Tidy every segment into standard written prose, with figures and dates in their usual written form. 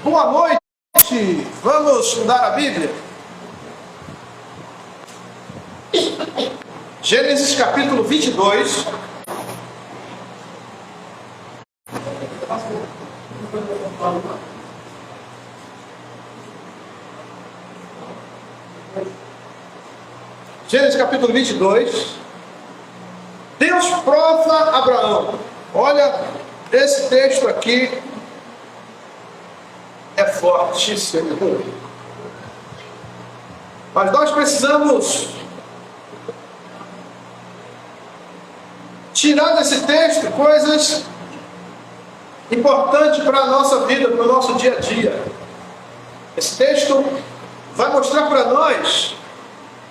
Boa noite! Vamos estudar a Bíblia? Gênesis capítulo 22. Gênesis capítulo 22. Deus prova Abraão. Olha, esse texto aqui é fortíssimo. Mas nós precisamos tirar desse texto coisas importantes para a nossa vida, para o nosso dia a dia. Esse texto vai mostrar para nós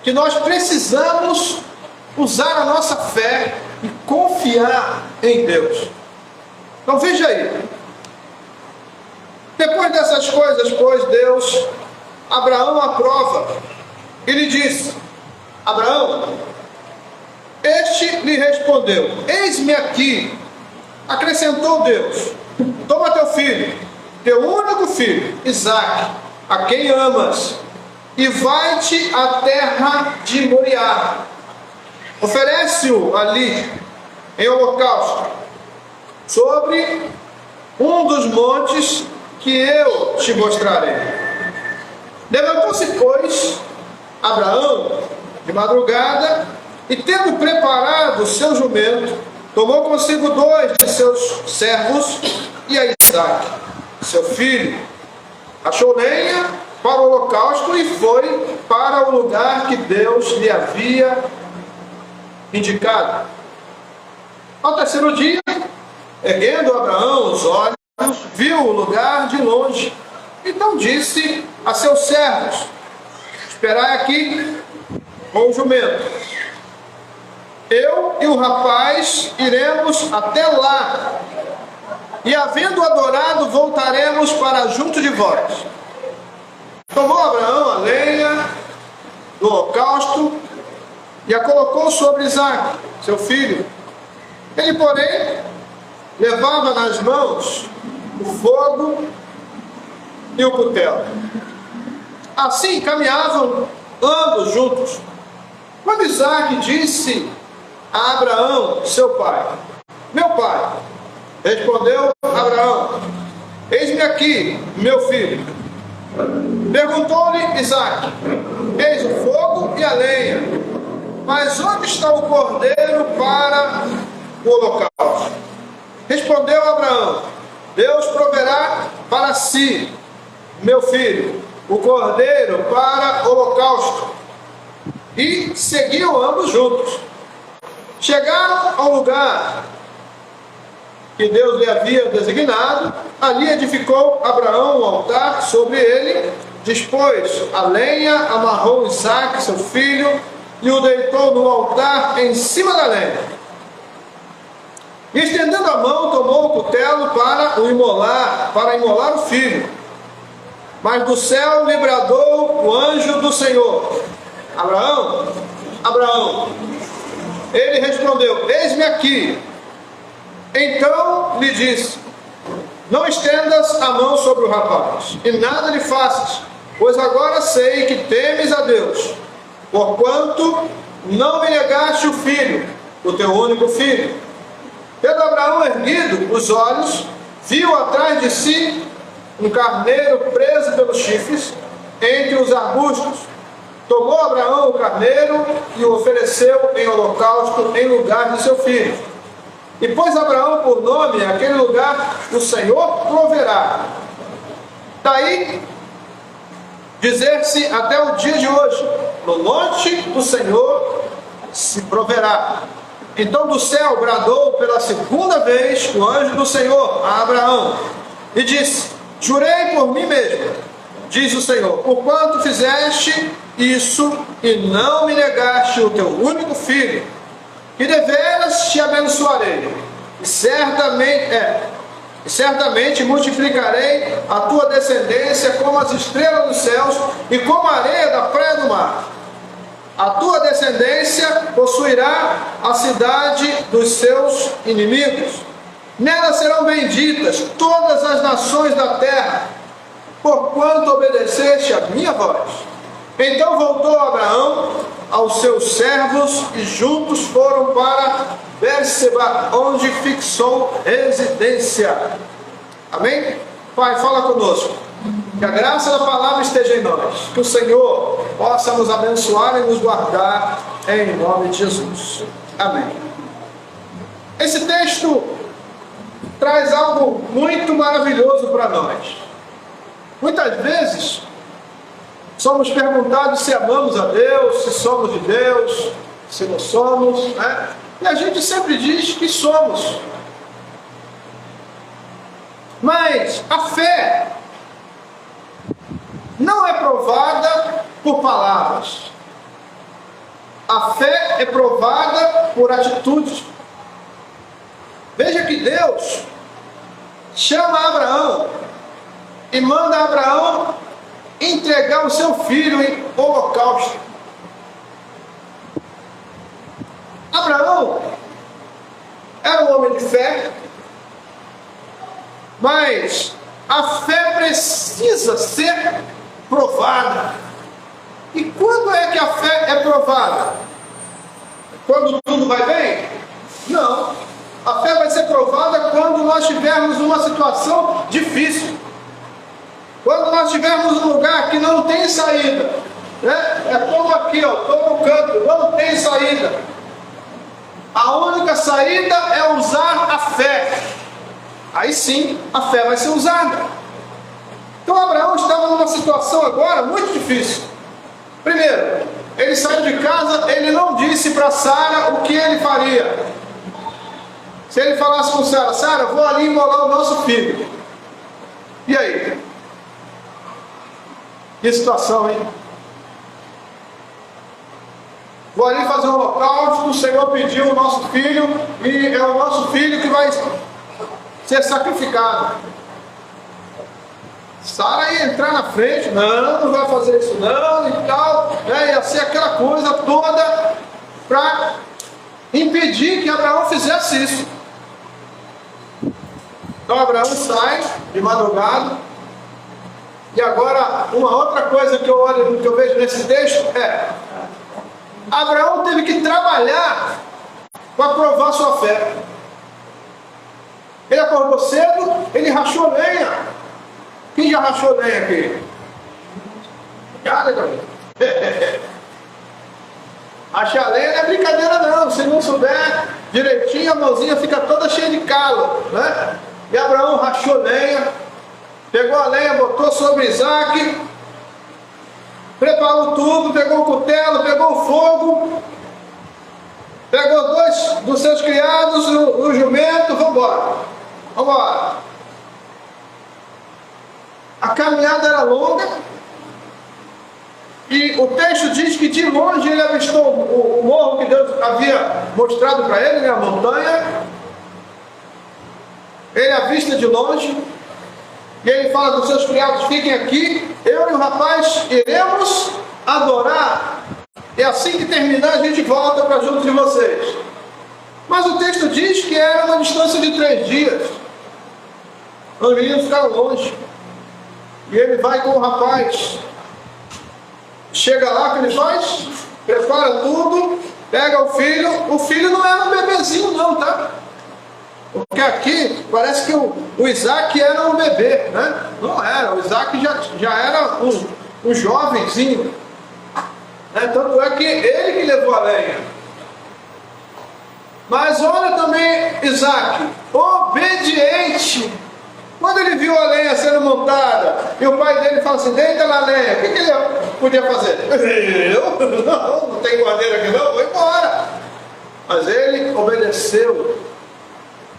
que nós precisamos usar a nossa fé e confiar em Deus. Então veja aí. Depois dessas coisas, pois, Deus, Abraão aprova e lhe disse: Abraão, este lhe respondeu: eis-me aqui. Acrescentou Deus: toma teu filho, teu único filho, Isaque, a quem amas, e vai-te à terra de Moriá. Oferece-o ali em holocausto, sobre um dos montes que eu te mostrarei. Levantou-se, pois, Abraão de madrugada, e tendo preparado o seu jumento, tomou consigo 2 de seus servos e a Isaque, seu filho. Achou lenha para o holocausto e foi para o lugar que Deus lhe havia indicado. Ao terceiro dia, erguendo Abraão os olhos, viu o lugar de longe. Então disse a seus servos: esperai aqui com o jumento. Eu e o rapaz iremos até lá, e havendo adorado, voltaremos para junto de vós. Tomou Abraão a lenha do holocausto e a colocou sobre Isaque, seu filho. Ele, porém, levava nas mãos o fogo e o cutelo. Assim caminhavam ambos juntos. Quando Isaque disse a Abraão, seu pai: meu pai. Respondeu Abraão: eis-me aqui, meu filho. Perguntou-lhe Isaque: eis o fogo e a lenha, mas onde está o cordeiro para o holocausto? Respondeu Abraão: Deus proverá para si, meu filho, o cordeiro para o holocausto. E seguiam ambos juntos. Chegaram ao lugar que Deus lhe havia designado. Ali edificou Abraão um altar sobre ele, dispôs a lenha, amarrou Isaque, seu filho, e o deitou no altar em cima da lenha. E estendendo a mão, tomou o cutelo para imolar o filho. Mas do céu lhe bradou o anjo do Senhor: Abraão, Abraão. Ele respondeu: eis-me aqui. Então lhe disse: não estendas a mão sobre o rapaz, e nada lhe faças, pois agora sei que temes a Deus, porquanto não me negaste o filho, o teu único filho. Tendo Abraão erguido os olhos, viu atrás de si um carneiro preso pelos chifres entre os arbustos. Tomou Abraão o carneiro e o ofereceu em holocausto em lugar de seu filho. E pôs Abraão por nome aquele lugar: o Senhor proverá. Daí dizer-se até o dia de hoje: no monte do Senhor se proverá. Então do céu bradou pela segunda vez o anjo do Senhor a Abraão e disse: jurei por mim mesmo, diz o Senhor, porquanto fizeste isso e não me negaste o teu único filho, que deveras te abençoarei, e certamente multiplicarei a tua descendência como as estrelas dos céus e como a areia da praia do mar. A tua descendência possuirá a cidade dos seus inimigos. Nela serão benditas todas as nações da terra, porquanto obedeceste a minha voz. Então voltou Abraão aos seus servos e juntos foram para Berseba, onde fixou residência. Amém? Pai, fala conosco. Que a graça da palavra esteja em nós. Que o Senhor possa nos abençoar e nos guardar em nome de Jesus. Amém. Esse texto traz algo muito maravilhoso para nós. Muitas vezes somos perguntados se amamos a Deus, se somos de Deus, se não somos, né? E a gente sempre diz que somos. Mas a fé não é provada por palavras. A fé é provada por atitudes. Veja que Deus chama Abraão e manda Abraão entregar o seu filho em holocausto. Abraão era um homem de fé, mas a fé precisa ser provada. E quando é que a fé é provada? Quando tudo vai bem? Não. A fé vai ser provada quando nós tivermos uma situação difícil. Quando nós tivermos um lugar que não tem saída, né? É como aqui, ó, estou no canto, não tem saída. A única saída é usar a fé. Aí sim, a fé vai ser usada. Então Abraão estava numa situação agora muito difícil. Primeiro, ele saiu de casa, ele não disse para Sara o que ele faria. Se ele falasse com Sara, Sara, vou ali imolar o nosso filho. E aí? Que situação, hein? Vou ali fazer um holocausto, o Senhor pediu o nosso filho, e é o nosso filho que vai ser sacrificado. Sara ia entrar na frente, não vai fazer isso não, e tal, né? Ia ser aquela coisa toda para impedir que Abraão fizesse isso. Então Abraão sai de madrugada. E agora, uma outra coisa que eu vejo nesse texto é: Abraão teve que trabalhar para provar sua fé. Ele acordou cedo, ele rachou lenha. Quem já rachou lenha aqui? Cara, rachar lenha não é brincadeira não. Se não souber direitinho, a mãozinha fica toda cheia de calo, né? E Abraão rachou lenha, pegou a lenha, botou sobre Isaac, preparou tudo, pegou o cutelo, pegou o fogo, pegou 2 dos seus criados, o jumento, vamos embora. A caminhada era longa, e o texto diz que de longe ele avistou o morro que Deus havia mostrado para ele, né, a montanha. Ele avista de longe, e ele fala dos seus criados: fiquem aqui, eu e o rapaz iremos adorar, e assim que terminar a gente volta para junto de vocês. Mas o texto diz que era uma distância de 3 dias. Os meninos ficaram longe, e ele vai com o rapaz. Chega lá, o que ele faz? Prepara tudo, pega o filho não era um bebezinho não, tá? Porque aqui parece que o Isaac era um bebê, né? Não era, o Isaac já era um jovenzinho, né? Tanto é que ele que levou a lenha. Mas olha também Isaac, obediente. Quando ele viu a lenha sendo montada, e o pai dele fala assim: deita na lenha, o que ele podia fazer? Eu? Não tem guardeiro aqui não, vou embora. Mas ele obedeceu.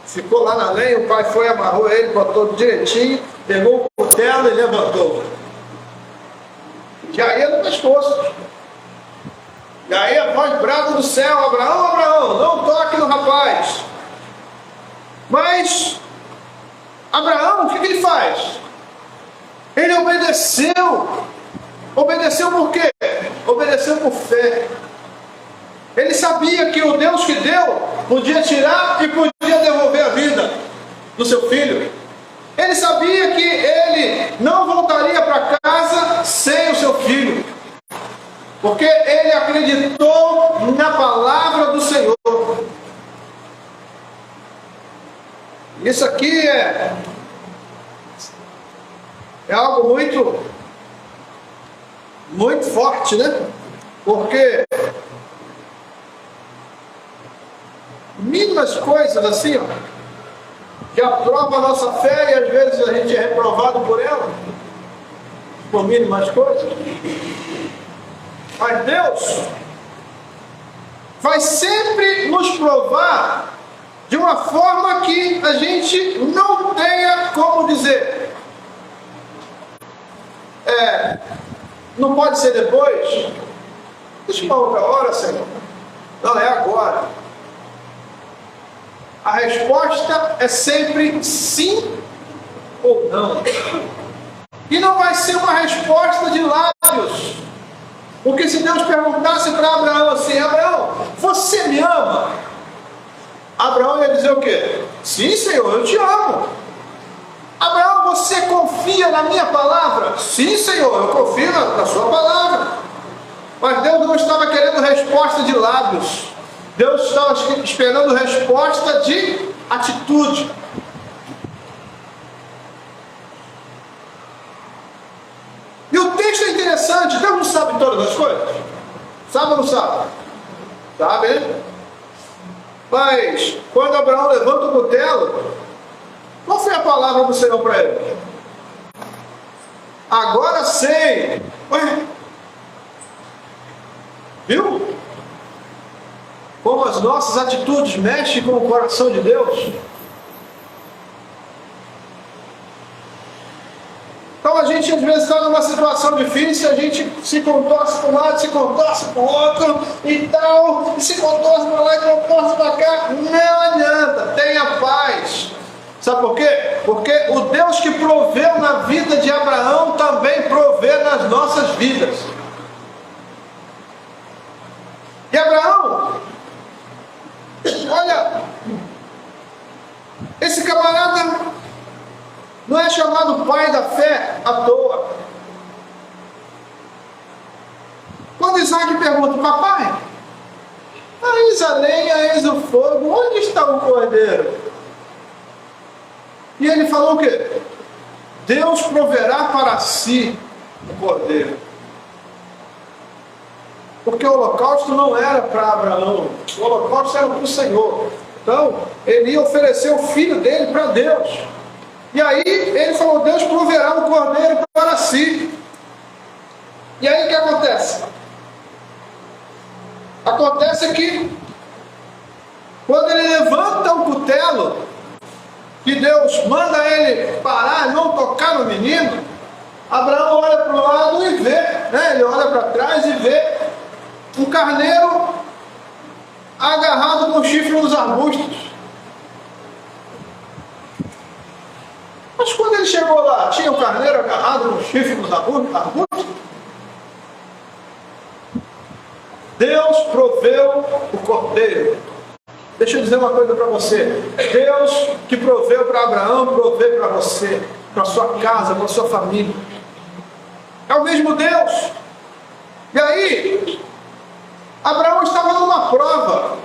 Ficou lá na lenha, o pai foi, amarrou ele, botou direitinho, pegou o cutelo e levantou. Já ia no pescoço. E aí a voz brava do céu: Abraão, não toque no rapaz. Mas Abraão, o que ele faz? Ele obedeceu. Obedeceu por quê? Obedeceu por fé. Ele sabia que o Deus que deu podia tirar e podia devolver a vida do seu filho. Ele sabia que ele não voltaria Isso aqui é algo muito forte, né? Porque mínimas coisas assim, ó, que aprovam a nossa fé e às vezes a gente é reprovado por ela, por mínimas coisas. Mas Deus vai sempre nos provar de uma forma que a gente não tenha como dizer. Não pode ser depois? Deixa para outra hora, Senhor. Não, é agora. A resposta é sempre sim ou não. E não vai ser uma resposta de lábios. Porque se Deus perguntasse para Abraão assim: Abraão, você me ama? Abraão ia dizer o quê? Sim, Senhor, eu te amo. Abraão, você confia na minha palavra? Sim, Senhor, eu confio na sua palavra. Mas Deus não estava querendo resposta de lábios. Deus estava esperando resposta de atitude. E o texto é interessante. Deus não sabe todas as coisas? Sabe ou não sabe? Sabe, hein? Mas quando Abraão levanta o cutelo, qual foi a palavra do Senhor para ele? Agora sei. Ué? Viu? Como as nossas atitudes mexem com o coração de Deus. Então a gente às vezes está numa situação difícil, a gente se contorce para um lado, se contorce para o outro e tal, e se contorce para lá e contorce para cá. Não adianta, tenha paz. Sabe por quê? Porque o Deus que proveu na vida de Abraão também provê nas nossas vidas. E Abraão, olha, esse camarada não é chamado pai da fé à toa. Quando Isaac pergunta: papai, eis a lenha, eis o fogo, onde está o cordeiro? E ele falou o quê? Deus proverá para si o cordeiro. Porque o holocausto não era para Abraão, o holocausto era para o Senhor. Então, ele ia oferecer o filho dele para Deus. E aí, ele falou: Deus proverá o cordeiro para si. E aí, o que acontece? Acontece que, quando ele levanta o cutelo, que Deus manda ele parar e não tocar no menino, Abraão olha para o lado e vê, né? Ele olha para trás e vê um carneiro agarrado com o chifre nos arbustos. Mas quando ele chegou lá, tinha o carneiro agarrado no chifre nos arbustos? Deus proveu o cordeiro. Deixa eu dizer uma coisa para você. Deus que proveu para Abraão, provê para você, para sua casa, para sua família. É o mesmo Deus. E aí, Abraão estava numa prova.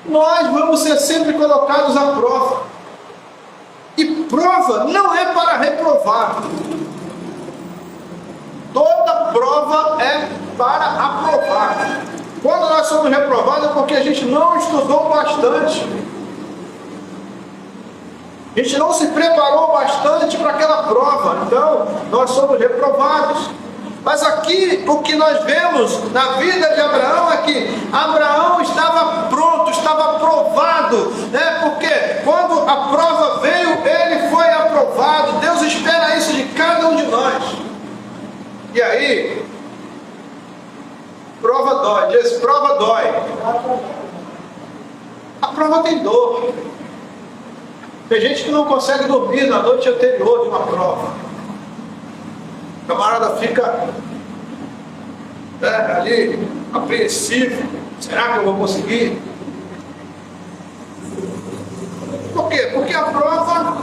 Nós vamos ser sempre colocados à prova. E prova não é para reprovar. Toda prova é para aprovar. Quando nós somos reprovados é porque a gente não estudou bastante. A gente não se preparou bastante para aquela prova. Então, nós somos reprovados. Mas aqui, o que nós vemos na vida de Abraão é que Abraão estava pronto, estava aprovado, né? Porque quando a prova veio, ele foi aprovado. Deus espera isso de cada um de nós. E aí, prova dói. Diz: prova dói. A prova tem dor. Tem gente que não consegue dormir na noite anterior de uma prova. O camarada fica ali apreensivo. Será que eu vou conseguir? Por quê? Porque a prova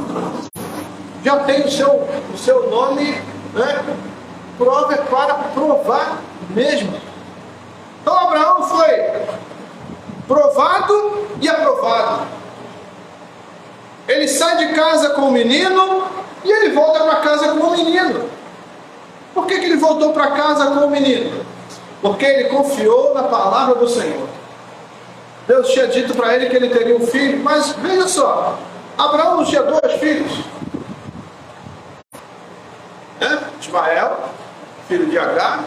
já tem o seu nome, né? Prova é para provar mesmo. Então Abraão foi provado e aprovado. Ele sai de casa com o menino e ele volta para casa com o menino. Por que ele voltou para casa com o menino? Porque ele confiou na palavra do Senhor. Deus tinha dito para ele que ele teria um filho, mas veja só, Abraão não tinha 2 filhos. Ismael, filho de Agar,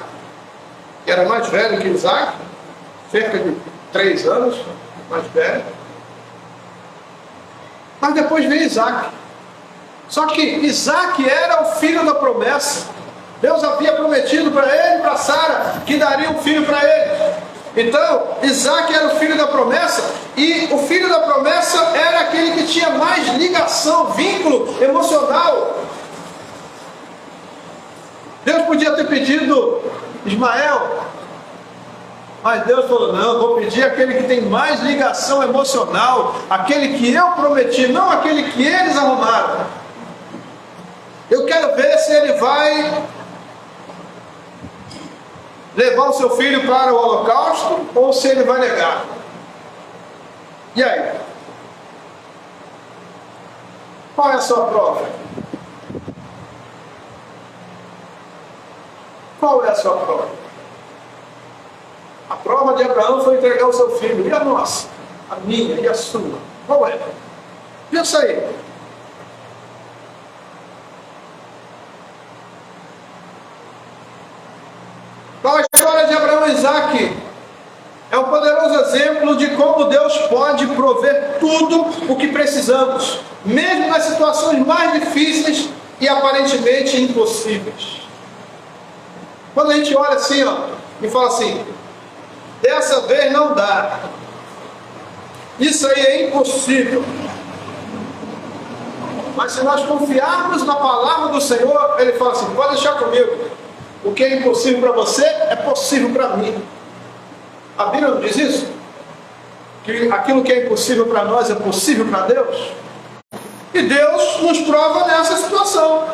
que era mais velho que Isaac, cerca de 3 anos mais velho. Mas depois veio Isaac. Só que Isaac era o filho da promessa. Deus havia prometido para ele e para Sara que daria um filho para ele. Então, Isaac era o filho da promessa, e o filho da promessa era aquele que tinha mais ligação, vínculo emocional. Deus podia ter pedido Ismael, mas Deus falou: não, vou pedir aquele que tem mais ligação emocional, aquele que eu prometi, não aquele que eles arrumaram. Eu quero ver se ele vai levar o seu filho para o holocausto ou se ele vai negar. E aí? Qual é a sua prova? Qual é a sua prova? A prova de Abraão foi entregar o seu filho. E a nossa? A minha e a sua? Qual é? Pensa aí. Qual a história de Abraão e Isaac? É um poderoso exemplo de como Deus pode prover tudo o que precisamos, mesmo nas situações mais difíceis e aparentemente impossíveis. Quando a gente olha assim, e fala assim: dessa vez não dá, isso aí é impossível. Mas se nós confiarmos na palavra do Senhor, Ele fala assim: pode deixar comigo. O que é impossível para você é possível para mim. A Bíblia não diz isso? Que aquilo que é impossível para nós é possível para Deus? E Deus nos prova nessa situação.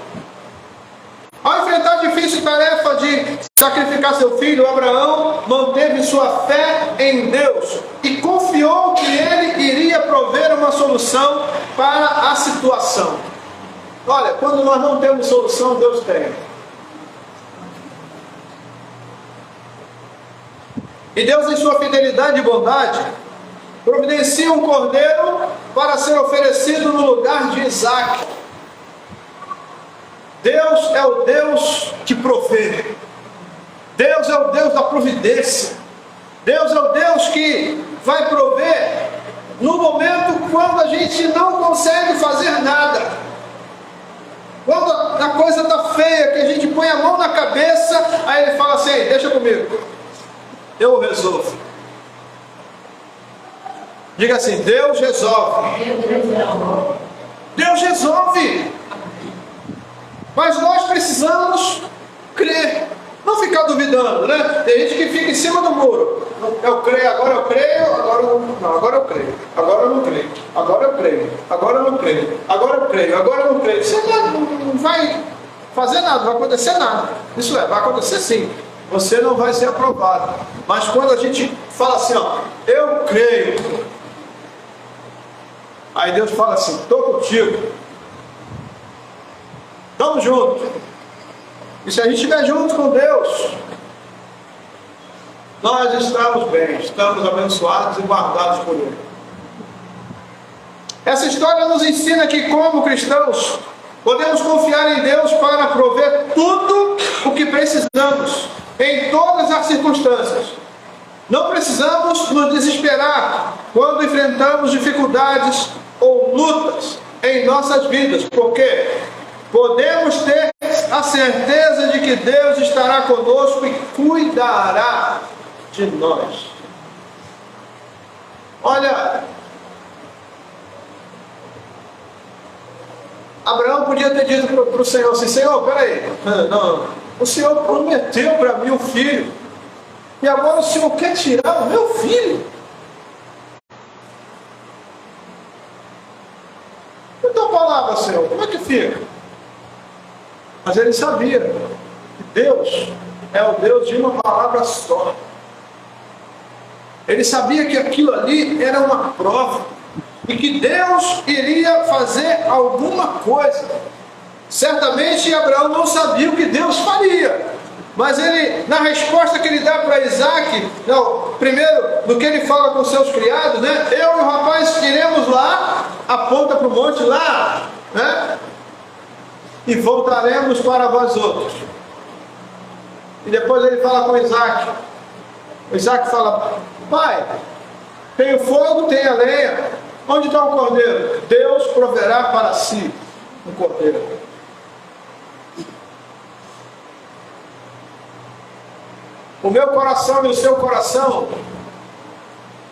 Ao enfrentar a difícil tarefa de sacrificar seu filho, Abraão manteve sua fé em Deus e confiou que Ele iria prover uma solução para a situação. Olha, quando nós não temos solução, Deus tem. E Deus, em sua fidelidade e bondade, providencia um cordeiro para ser oferecido no lugar de Isaac. Deus é o Deus que provê. Deus é o Deus da providência. Deus é o Deus que vai prover no momento quando a gente não consegue fazer nada. Quando a coisa está feia, que a gente põe a mão na cabeça, aí Ele fala assim: deixa comigo, eu resolvo. Diga assim: Deus resolve. Deus resolve. Mas nós precisamos crer, não ficar duvidando, né? Tem gente que fica em cima do muro. Eu creio, agora eu creio, agora eu creio, agora eu não creio, agora eu creio, agora eu não creio, agora eu creio, agora eu não creio. Você não vai fazer nada, não vai acontecer nada. Isso vai acontecer sim. Você não vai ser aprovado. Mas quando a gente fala assim, eu creio, aí Deus fala assim: estou contigo, estamos juntos. E se a gente estiver junto com Deus, nós estamos bem, estamos abençoados e guardados por Ele. Essa história nos ensina que, como cristãos, podemos confiar em Deus para prover tudo o que precisamos, em todas as circunstâncias. Não precisamos nos desesperar quando enfrentamos dificuldades ou lutas em nossas vidas, porque podemos ter a certeza de que Deus estará conosco e cuidará de nós. Olha, Abraão podia ter dito para o Senhor assim: Senhor, peraí, não, o Senhor prometeu para mim um filho, e agora o Senhor quer tirar o meu filho? E a tua palavra, Senhor, como é que fica? Mas ele sabia que Deus é o Deus de uma palavra só. Ele sabia que aquilo ali era uma prova. e que Deus iria fazer alguma coisa. Certamente Abraão não sabia o que Deus faria, mas ele, na resposta que ele dá para Isaac, primeiro, do que ele fala com seus criados, né? Eu e o rapaz iremos lá, aponta para o monte lá, né? E voltaremos para vós outros. E depois ele fala com Isaac. O Isaac fala: pai, tem o fogo, tem a lenha, onde está o cordeiro? Deus proverá para si um cordeiro. O meu coração e o seu coração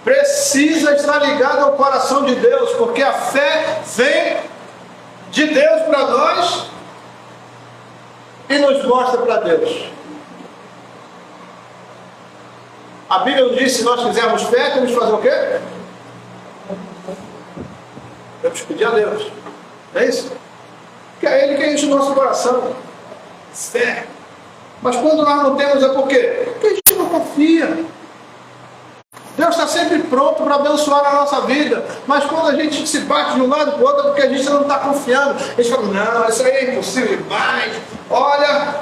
precisa estar ligado ao coração de Deus, porque a fé vem de Deus para nós e nos mostra para Deus. A Bíblia nos diz: se nós fizermos fé, temos que fazer o quê? Temos que pedir a Deus. Não é isso? Porque é Ele que enche o nosso coração. Fé. Mas quando nós não temos, é por quê? Porque a gente não confia. Deus está sempre pronto para abençoar a nossa vida. Mas quando a gente se bate de um lado para o outro, é porque a gente não está confiando. A gente fala: não, isso aí é impossível demais. Olha,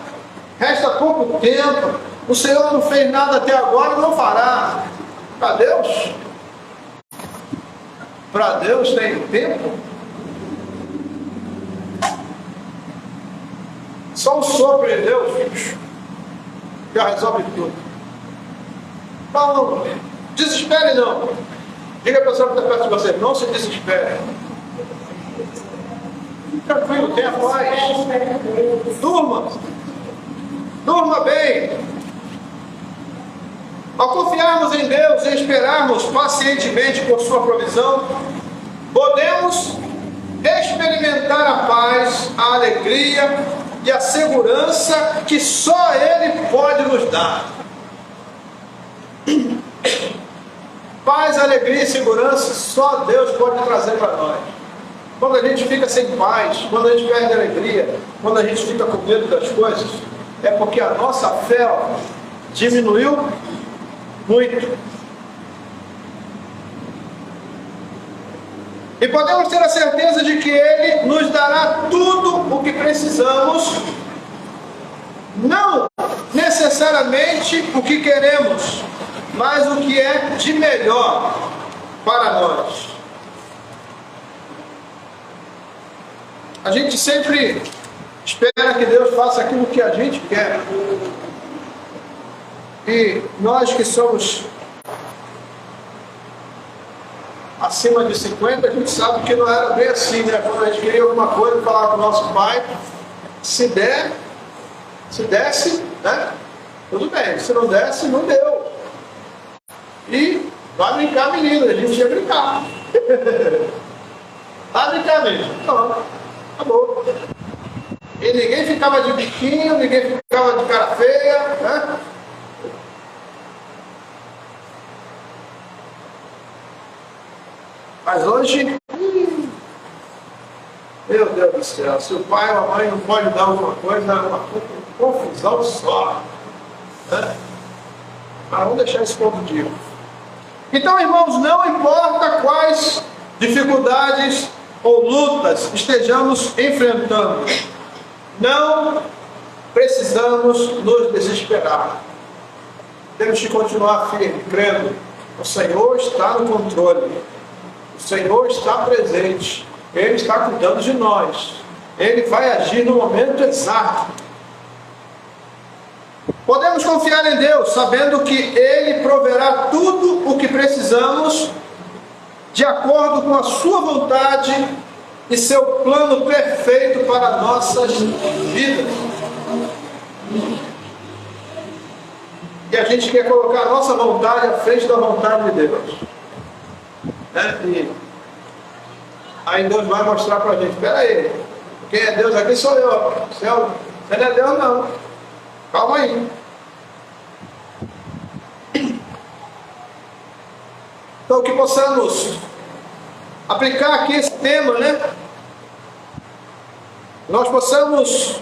resta pouco tempo. O Senhor não fez nada até agora, não fará. Para Deus? Para Deus tem tempo? Só o sopro de Deus, filhos, já resolve tudo. Não, desespere não. Diga a pessoa que está perto de você: não se desespere. Tranquilo, tenha paz. Durma bem. Ao confiarmos em Deus e esperarmos pacientemente por sua provisão, podemos experimentar a paz, a alegria e a segurança que só Ele pode nos dar. Paz, alegria e segurança só Deus pode trazer para nós. Quando a gente fica sem paz, quando a gente perde a alegria, quando a gente fica com medo das coisas, é porque a nossa fé diminuiu muito. E podemos ter a certeza de que Ele nos dará tudo o que precisamos, não necessariamente o que queremos, mas o que é de melhor para nós. A gente sempre espera que Deus faça aquilo que a gente quer. E nós que somos acima de 50, a gente sabe que não era bem assim, né? Quando a gente queria alguma coisa, falava com o nosso pai: se desse, né? Tudo bem, se não desse, não deu. E vai brincar, menino, a gente ia brincar. Vai brincar mesmo. Então, acabou. E ninguém ficava de biquinho, ninguém ficava de cara feia, né? Mas hoje, meu Deus do céu, se o pai ou a mãe não pode dar alguma coisa, é uma confusão só. Né? Mas vamos deixar esse ponto de vista. Então, irmãos, não importa quais dificuldades ou lutas estejamos enfrentando, não precisamos nos desesperar. Temos que continuar firme, crendo: o Senhor está no controle. O Senhor está presente, Ele está cuidando de nós, Ele vai agir no momento exato. Podemos confiar em Deus, sabendo que Ele proverá tudo o que precisamos, de acordo com a sua vontade e seu plano perfeito para nossas vidas. E a gente quer colocar a nossa vontade à frente da vontade de Deus. E aí Deus vai mostrar para a gente: espera aí, quem é Deus aqui sou eu. Você não é Deus não, calma aí. Então, que possamos aplicar aqui esse tema, né? Nós possamos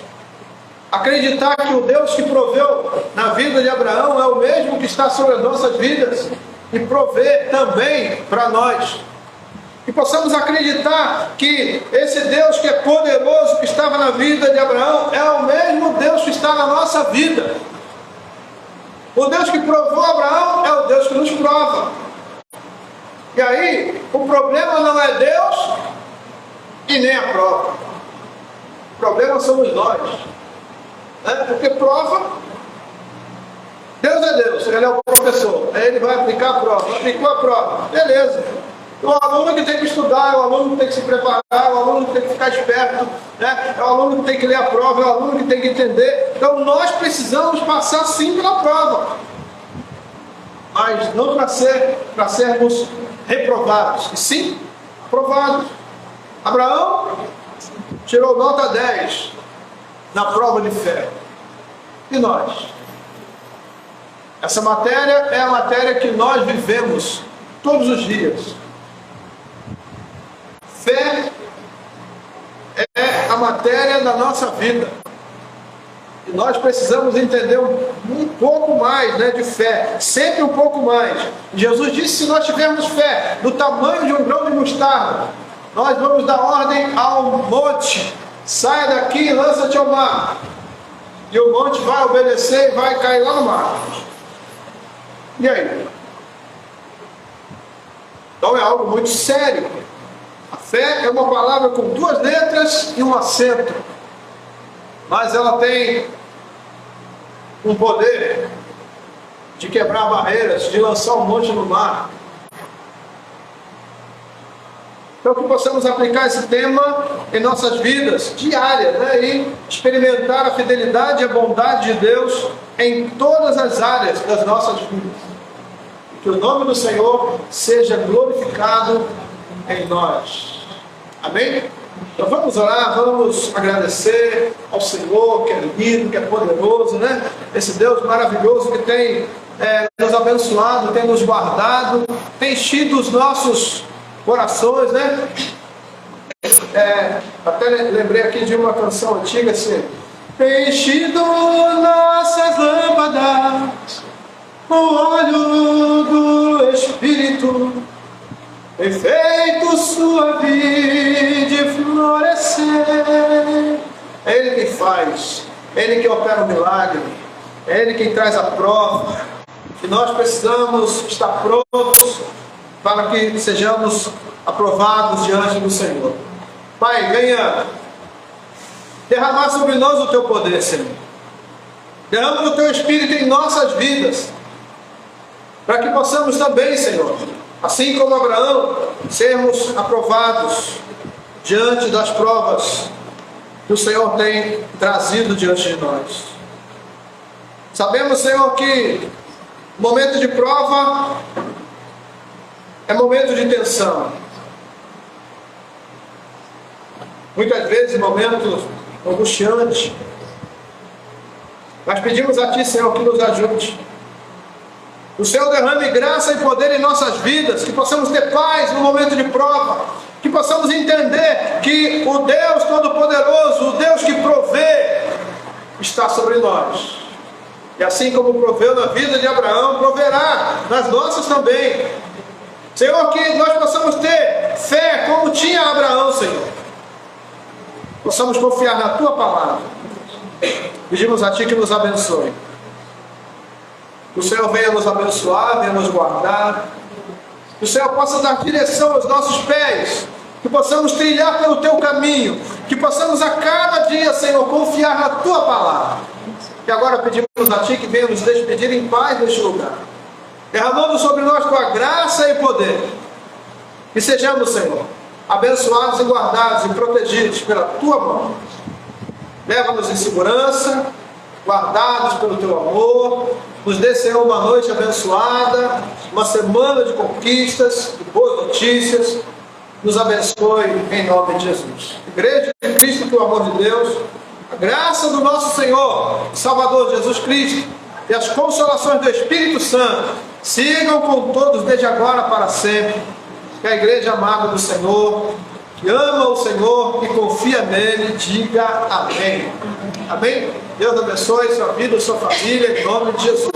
acreditar que o Deus que proveu na vida de Abraão é o mesmo que está sobre as nossas vidas e prover também para nós. Que possamos acreditar que esse Deus que é poderoso, que estava na vida de Abraão, é o mesmo Deus que está na nossa vida. O Deus que provou Abraão é o Deus que nos prova. E aí, o problema não é Deus e nem a prova. O problema somos nós. Porque prova, Deus é Deus, Ele é o professor. Aí Ele vai aplicar a prova. Aplicou a prova, beleza. O aluno que tem que estudar, é o aluno que tem que se preparar, é o aluno que tem que ficar esperto, né? É o aluno que tem que ler a prova, é o aluno que tem que entender. Então nós precisamos passar sim pela prova, mas não para sermos reprovados, e sim aprovados. Abraão tirou nota 10 na prova de fé. E nós? Essa matéria é a matéria que nós vivemos todos os dias. Fé é a matéria da nossa vida. E nós precisamos entender um pouco mais, né, de fé. Sempre um pouco mais. Jesus disse que se nós tivermos fé do tamanho de um grão de mostarda, nós vamos dar ordem ao monte: saia daqui e lança-te ao mar. E o monte vai obedecer e vai cair lá no mar. E aí? Então é algo muito sério. A fé é uma palavra com 2 letras e um acento, mas ela tem um poder de quebrar barreiras, de lançar um monte no mar. Então que possamos aplicar esse tema em nossas vidas diárias, né? E experimentar a fidelidade e a bondade de Deus em todas as áreas das nossas vidas. Que o nome do Senhor seja glorificado em nós. Amém? Então vamos orar, vamos agradecer ao Senhor, que é lindo, que é poderoso, né? Esse Deus maravilhoso que tem nos abençoado, tem nos guardado, tem enchido os nossos corações, né? Até lembrei aqui de uma canção antiga assim: tem enchido nossas lâmpadas o óleo do Espírito, tem feito sua vida florescer. É Ele quem faz, é Ele que opera o milagre, é Ele quem traz a prova. E nós precisamos estar prontos para que sejamos aprovados diante do Senhor. Pai, venha derramar sobre nós o Teu poder, Senhor. Derrama o Teu Espírito em nossas vidas, para que possamos também, Senhor, assim como Abraão, sermos aprovados diante das provas que o Senhor tem trazido diante de nós. Sabemos, Senhor, que momento de prova é momento de tensão. Muitas vezes momento angustiante. Mas pedimos a Ti, Senhor, que nos ajude. O Senhor derrame graça e poder em nossas vidas, que possamos ter paz no momento de prova, que possamos entender que o Deus Todo-Poderoso, o Deus que provê, está sobre nós. E assim como proveu na vida de Abraão, proverá nas nossas também. Senhor, que nós possamos ter fé como tinha Abraão, Senhor. Possamos confiar na Tua palavra. Pedimos a Ti que nos abençoe. Que o Senhor venha nos abençoar, venha nos guardar. Que o Senhor possa dar direção aos nossos pés. Que possamos trilhar pelo Teu caminho. Que possamos a cada dia, Senhor, confiar na Tua palavra. E agora pedimos a Ti que venha nos despedir em paz neste lugar, derramando sobre nós Tua graça e poder. Que sejamos, Senhor, abençoados e guardados e protegidos pela Tua mão. Leva-nos em segurança, guardados pelo Teu amor. Nos dê, Senhor, uma noite abençoada, uma semana de conquistas, de boas notícias. Nos abençoe em nome de Jesus. Igreja de Cristo, que o amor de Deus, a graça do nosso Senhor e Salvador Jesus Cristo e as consolações do Espírito Santo sigam com todos desde agora para sempre. Que a igreja amada do Senhor, que ama o Senhor e confia nele, diga amém. Amém? Deus abençoe sua vida, sua família, em nome de Jesus.